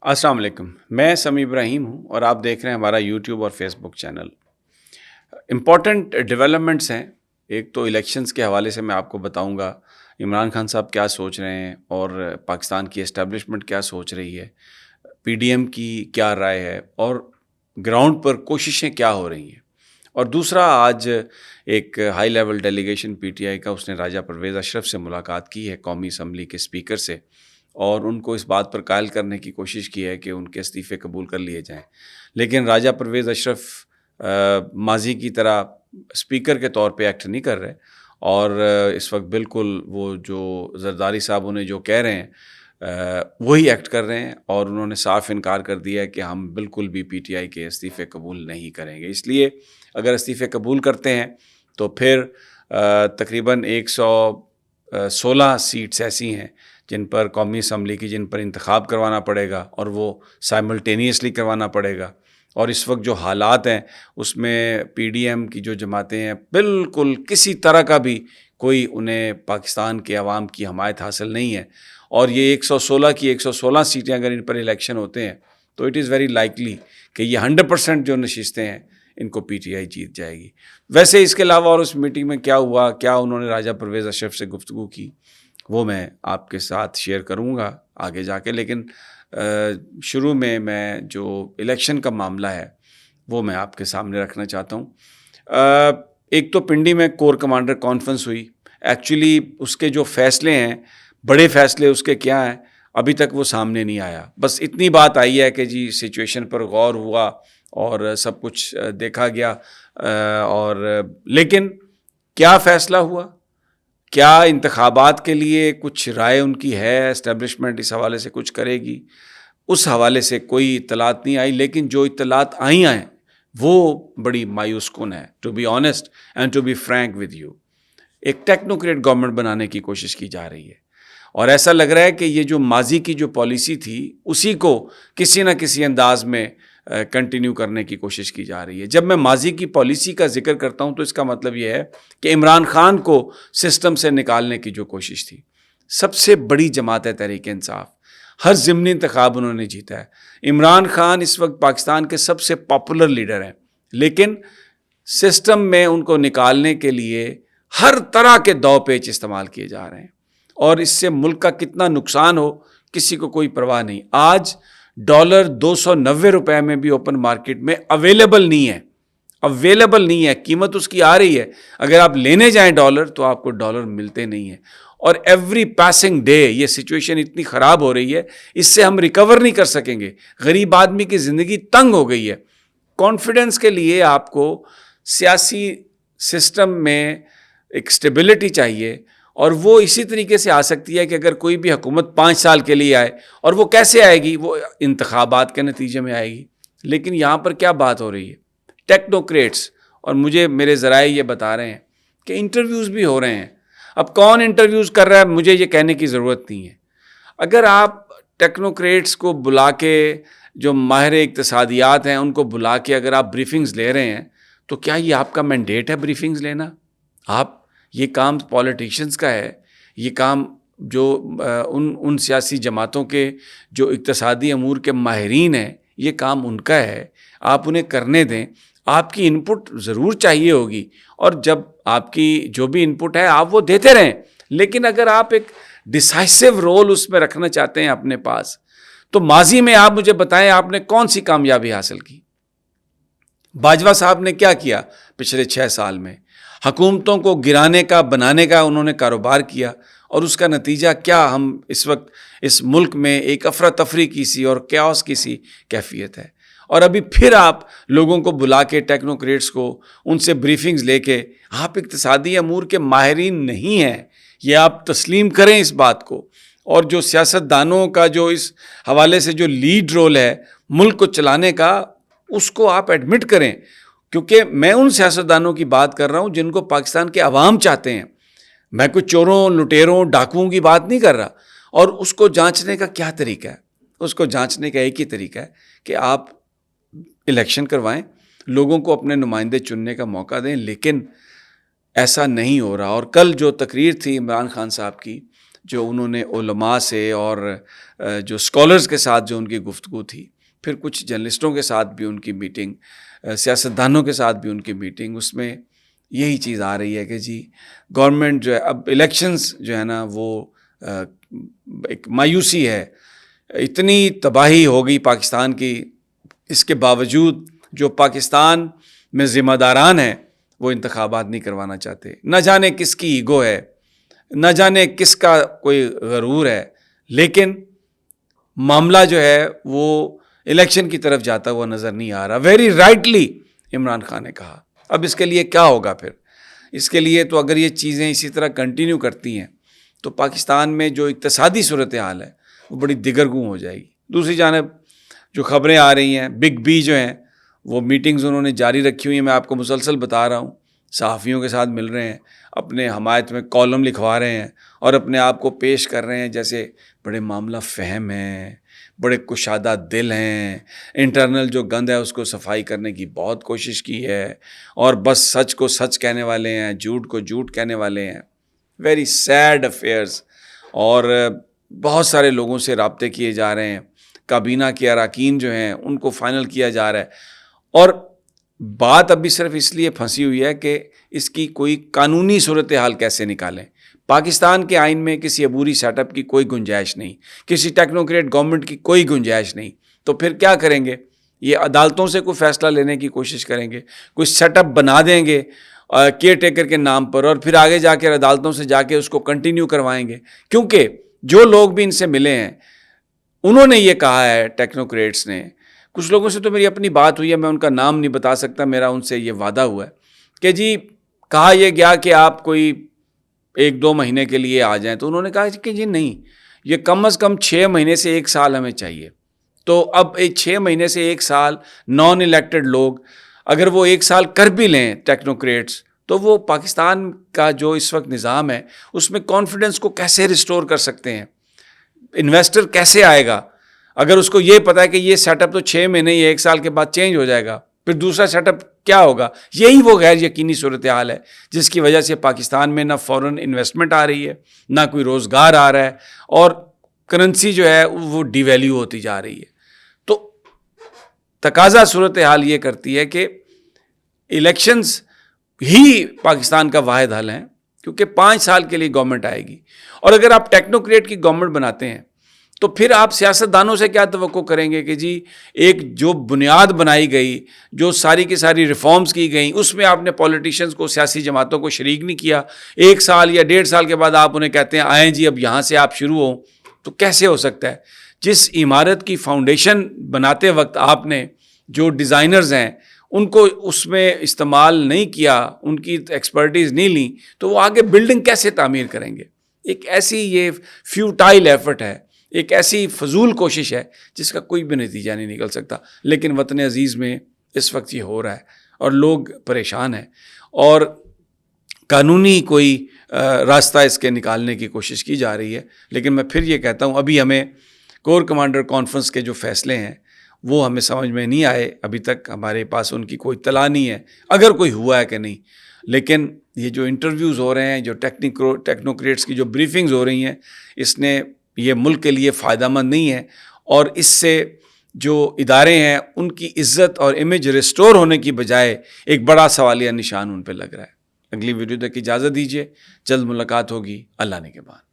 अस्सलाम वालेकुम। मैं समी इब्राहिम हूँ और आप देख रहे हैं हमारा यूट्यूब और फेसबुक चैनल। इम्पॉर्टेंट डेवलपमेंट्स हैं। एक तो इलेक्शंस के हवाले से मैं आपको बताऊंगा इमरान खान साहब क्या सोच रहे हैं और पाकिस्तान की एस्टेब्लिशमेंट क्या सोच रही है, पीडीएम की क्या राय है और ग्राउंड पर कोशिशें क्या हो रही हैं। और दूसरा, आज एक हाई लेवल डेलीगेशन पीटीआई का उसने राजा परवेज़ अशरफ से मुलाकात की है, कौमी असम्बली के स्पीकर से, और उनको इस बात पर कायल करने की कोशिश की है कि उनके इस्तीफ़े कबूल कर लिए जाएं। लेकिन राजा परवेज़ अशरफ माजी की तरह स्पीकर के तौर पे एक्ट नहीं कर रहे और इस वक्त बिल्कुल वो जो जरदारी साहब उन्हें जो कह रहे हैं वही एक्ट कर रहे हैं, और उन्होंने साफ इनकार कर दिया है कि हम बिल्कुल भी पीटीआई के इस्तीफ़े कबूल नहीं करेंगे। इसलिए अगर इस्तीफ़े कबूल करते हैं तो फिर तकरीबन 116 सीट्स ऐसी हैं जिन पर कौमी असम्बली की जिन पर इंतखाब करवाना पड़ेगा, और वो साइमल्टेनियसली करवाना पड़ेगा। और इस वक्त जो हालात हैं उसमें पीडीएम की जो जमातें हैं बिल्कुल किसी तरह का भी कोई उन्हें पाकिस्तान के अवाम की हमायत हासिल नहीं है, और ये 116 की 116 सीटें अगर इन पर इलेक्शन होते हैं तो इट इज़ वेरी लाइकली कि ये 100% जो नशिस्तें हैं इनको पीटीआई जीत जाएगी। वैसे इसके अलावा और उस मीटिंग में क्या हुआ, क्या उन्होंने राजा परवेज़ अशरफ से गुफ्तगू की, वो मैं आपके साथ शेयर करूँगा आगे जाके। लेकिन शुरू में मैं जो इलेक्शन का मामला है वो मैं आपके सामने रखना चाहता हूँ। एक तो पिंडी में कोर कमांडर कॉन्फ्रेंस हुई। एक्चुअली उसके जो फ़ैसले हैं, बड़े फ़ैसले उसके क्या हैं, अभी तक वो सामने नहीं आया। बस इतनी बात आई है कि जी सिचुएशन पर गौर हुआ और सब कुछ देखा गया, और लेकिन क्या फ़ैसला हुआ, क्या इंतखाबात के लिए कुछ राय उनकी है, एस्टेब्लिशमेंट इस हवाले से कुछ करेगी, उस हवाले से कोई इत्तलात नहीं आई। लेकिन जो इत्तलात आई हैं वो बड़ी मायूस कुन है, to be honest and to be frank with you. एक टेक्नोक्रेट गवर्नमेंट बनाने की कोशिश की जा रही है, और ऐसा लग रहा है कि ये जो माजी की जो पॉलिसी थी उसी को किसी न किसी अंदाज में कंटिन्यू करने की कोशिश की जा रही है। जब मैं माजी की पॉलिसी का जिक्र करता हूँ तो इसका मतलब ये है कि इमरान खान को सिस्टम से निकालने की जो कोशिश थी। सबसे बड़ी जमात है तहरीक इंसाफ, हर ज़िमनी इंतखाब उन्होंने जीता है। इमरान खान इस वक्त पाकिस्तान के सबसे पॉपुलर लीडर हैं, लेकिन सिस्टम में उनको निकालने के लिए हर तरह के दौ पेच इस्तेमाल किए जा रहे हैं, और इससे मुल्क का कितना नुकसान हो किसी को कोई परवाह नहीं। आज डॉलर 290 रुपए में भी ओपन मार्केट में अवेलेबल नहीं है, कीमत उसकी आ रही है। अगर आप लेने जाएं डॉलर तो आपको डॉलर मिलते नहीं है, और एवरी पासिंग डे ये सिचुएशन इतनी ख़राब हो रही है, इससे हम रिकवर नहीं कर सकेंगे। गरीब आदमी की ज़िंदगी तंग हो गई है। कॉन्फिडेंस के लिए आपको सियासी सिस्टम में एक स्टेबिलिटी चाहिए, और वो इसी तरीके से आ सकती है कि अगर कोई भी हुकूमत 5 साल के लिए आए, और वो कैसे आएगी, वो इंतखाबात के नतीजे में आएगी। लेकिन यहाँ पर क्या बात हो रही है, टेक्नोक्रेट्स, और मुझे मेरे ज़राए ये बता रहे हैं कि इंटरव्यूज़ भी हो रहे हैं। अब कौन इंटरव्यूज़ कर रहा है मुझे ये कहने की ज़रूरत नहीं है। अगर आप टेक्नोक्रेट्स को बुला के, जो माहिर इक़्तिसादियात हैं उनको बुला के अगर आप ब्रीफिंग्स ले रहे हैं, तो क्या ये आपका मैंडेट है ब्रीफिंग्स लेना? ये काम पॉलिटिशियंस का है, ये काम जो उन सियासी जमातों के जो इक़्तिसादी अमूर के माहिरीन हैं, ये काम उनका है। आप उन्हें करने दें। आपकी इनपुट ज़रूर चाहिए होगी, और जब आपकी जो भी इनपुट है आप वो देते रहें। लेकिन अगर आप एक डिसाइसिव रोल उसमें रखना चाहते हैं अपने पास, तो माजी में आप मुझे बताएं आपने कौन सी कामयाबी हासिल की? बाजवा साहब ने क्या किया पिछले 6 साल में? हुकूमतों को गिराने का, बनाने का उन्होंने कारोबार किया, और उसका नतीजा क्या? हम इस वक्त इस मुल्क में एक अफरा तफरी की सी और क्याओस की सी कैफियत है। और अभी फिर आप लोगों को बुला के, टेक्नोक्रेट्स को, उनसे ब्रीफिंग्स लेके, आप इक़्तिसादी अमूर के माहिरीन नहीं हैं, ये आप तस्लीम करें इस बात को। और जो सियासतदानों का जो इस हवाले से जो लीड रोल है मुल्क को चलाने का, उसको आप एडमिट करें। क्योंकि मैं उन सियासतदानों की बात कर रहा हूँ जिनको पाकिस्तान के अवाम चाहते हैं। मैं कुछ चोरों, लुटेरों, डाकुओं की बात नहीं कर रहा। और उसको जांचने का क्या तरीका है? उसको जांचने का एक ही तरीका है कि आप इलेक्शन करवाएं, लोगों को अपने नुमाइंदे चुनने का मौका दें। लेकिन ऐसा नहीं हो रहा। और कल जो तकरीर थी इमरान खान साहब की, جو انہوں نے علماء سے اور جو اسکالرز کے ساتھ جو ان کی گفتگو تھی، پھر کچھ جرنلسٹوں کے ساتھ بھی ان کی میٹنگ، سیاستدانوں کے ساتھ بھی ان کی میٹنگ، اس میں یہی چیز آ رہی ہے کہ جی گورنمنٹ جو ہے، اب الیکشنز جو ہے نا وہ ایک مایوسی ہے، اتنی تباہی ہو گئی پاکستان کی، اس کے باوجود جو پاکستان میں ذمہ داران ہیں وہ انتخابات نہیں کروانا چاہتے. نہ جانے کس کی ایگو ہے، نہ جانے کس کا کوئی غرور ہے، لیکن معاملہ جو ہے وہ الیکشن کی طرف جاتا ہوا نظر نہیں آ رہا. ویری رائٹلی عمران خان نے کہا. اب اس کے لیے کیا ہوگا پھر؟ اس کے لیے تو اگر یہ چیزیں اسی طرح کنٹینیو کرتی ہیں تو پاکستان میں جو اقتصادی صورتحال ہے وہ بڑی دگرگوں ہو جائے گی. دوسری جانب جو خبریں آ رہی ہیں، بگ بی جو ہیں وہ میٹنگز انہوں نے جاری رکھی ہوئی ہیں، میں آپ کو مسلسل بتا رہا ہوں، صحافیوں کے ساتھ مل رہے ہیں، اپنے حمایت میں کالم لکھوا رہے ہیں اور اپنے آپ کو پیش کر رہے ہیں جیسے بڑے معاملہ فہم ہیں، بڑے کشادہ دل ہیں، انٹرنل جو گند ہے اس کو صفائی کرنے کی بہت کوشش کی ہے، اور بس سچ کو سچ کہنے والے ہیں، جھوٹ کو جھوٹ کہنے والے ہیں. Very sad affairs. اور بہت سارے لوگوں سے رابطے کیے جا رہے ہیں، کابینہ کے اراکین جو ہیں ان کو فائنل کیا جا رہا ہے، اور بات ابھی صرف اس لیے پھنسی ہوئی ہے کہ اس کی کوئی قانونی صورتحال کیسے نکالیں. پاکستان کے آئین میں کسی عبوری سیٹ اپ کی کوئی گنجائش نہیں، کسی ٹیکنوکریٹ گورنمنٹ کی کوئی گنجائش نہیں. تو پھر کیا کریں گے؟ یہ عدالتوں سے کوئی فیصلہ لینے کی کوشش کریں گے، کوئی سیٹ اپ بنا دیں گے کیئر ٹیکر کے نام پر، اور پھر آگے جا کے عدالتوں سے جا کے اس کو کنٹینیو کروائیں گے. کیونکہ جو لوگ بھی ان سے ملے ہیں انہوں نے یہ کہا ہے، ٹیکنوکریٹس نے، کچھ لوگوں سے تو میری اپنی بات ہوئی ہے، میں ان کا نام نہیں بتا سکتا، میرا ان سے یہ وعدہ ہوا ہے کہ جی کہا یہ گیا کہ آپ کوئی 1-2 مہینے کے لیے آ جائیں، تو انہوں نے کہا کہ جی نہیں، یہ کم از کم 6 مہینے سے 1 سال ہمیں چاہیے. تو اب 6 مہینے سے 1 سال نان الیکٹڈ لوگ اگر وہ 1 سال کر بھی لیں ٹیکنوکریٹس، تو وہ پاکستان کا جو اس وقت نظام ہے اس میں کانفیڈنس کو کیسے ریسٹور کر سکتے ہیں؟ انویسٹر کیسے آئے گا اگر اس کو یہ پتا ہے کہ یہ سیٹ اپ تو 6 مہینے یا 1 سال کے بعد چینج ہو جائے گا، پھر دوسرا سیٹ اپ کیا ہوگا؟ یہی وہ غیر یقینی صورتحال ہے جس کی وجہ سے پاکستان میں نہ فورن انویسٹمنٹ آ رہی ہے، نہ کوئی روزگار آ رہا ہے، اور کرنسی جو ہے وہ ڈی ویلیو ہوتی جا رہی ہے. تو تقاضا صورتحال یہ کرتی ہے کہ الیکشنز ہی پاکستان کا واحد حل ہے، کیونکہ 5 سال کے لیے گورنمنٹ آئے گی. اور اگر آپ ٹیکنوکریٹ کی گورنمنٹ بناتے ہیں تو پھر آپ سیاستدانوں سے کیا توقع کریں گے کہ جی ایک جو بنیاد بنائی گئی، جو ساری کی ساری ریفارمز کی گئیں، اس میں آپ نے پولیٹیشنز کو، سیاسی جماعتوں کو شریک نہیں کیا. 1 سال یا 1.5 سال کے بعد آپ انہیں کہتے ہیں آئیں جی اب یہاں سے آپ شروع ہوں، تو کیسے ہو سکتا ہے؟ جس عمارت کی فاؤنڈیشن بناتے وقت آپ نے جو ڈیزائنرز ہیں ان کو اس میں استعمال نہیں کیا، ان کی ایکسپرٹیز نہیں لی، تو وہ آگے بلڈنگ کیسے تعمیر کریں گے؟ ایک ایسی یہ فیوٹائل ایفرٹ ہے، ایک ایسی فضول کوشش ہے جس کا کوئی بھی نتیجہ نہیں نکل سکتا. لیکن وطن عزیز میں اس وقت یہ ہو رہا ہے اور لوگ پریشان ہیں، اور قانونی کوئی راستہ اس کے نکالنے کی کوشش کی جا رہی ہے. لیکن میں پھر یہ کہتا ہوں ابھی ہمیں کور کمانڈر کانفرنس کے جو فیصلے ہیں وہ ہمیں سمجھ میں نہیں آئے، ابھی تک ہمارے پاس ان کی کوئی اطلاع نہیں ہے اگر کوئی ہوا ہے کہ نہیں. لیکن یہ جو انٹرویوز ہو رہے ہیں، جو ٹیکنوکریٹس کی جو بریفنگز ہو رہی ہیں، اس نے یہ ملک کے لیے فائدہ مند نہیں ہے، اور اس سے جو ادارے ہیں ان کی عزت اور امیج ریسٹور ہونے کی بجائے ایک بڑا سوالیہ نشان ان پہ لگ رہا ہے. اگلی ویڈیو تک اجازت دیجیے، جلد ملاقات ہوگی. اللہ نے کے بعد.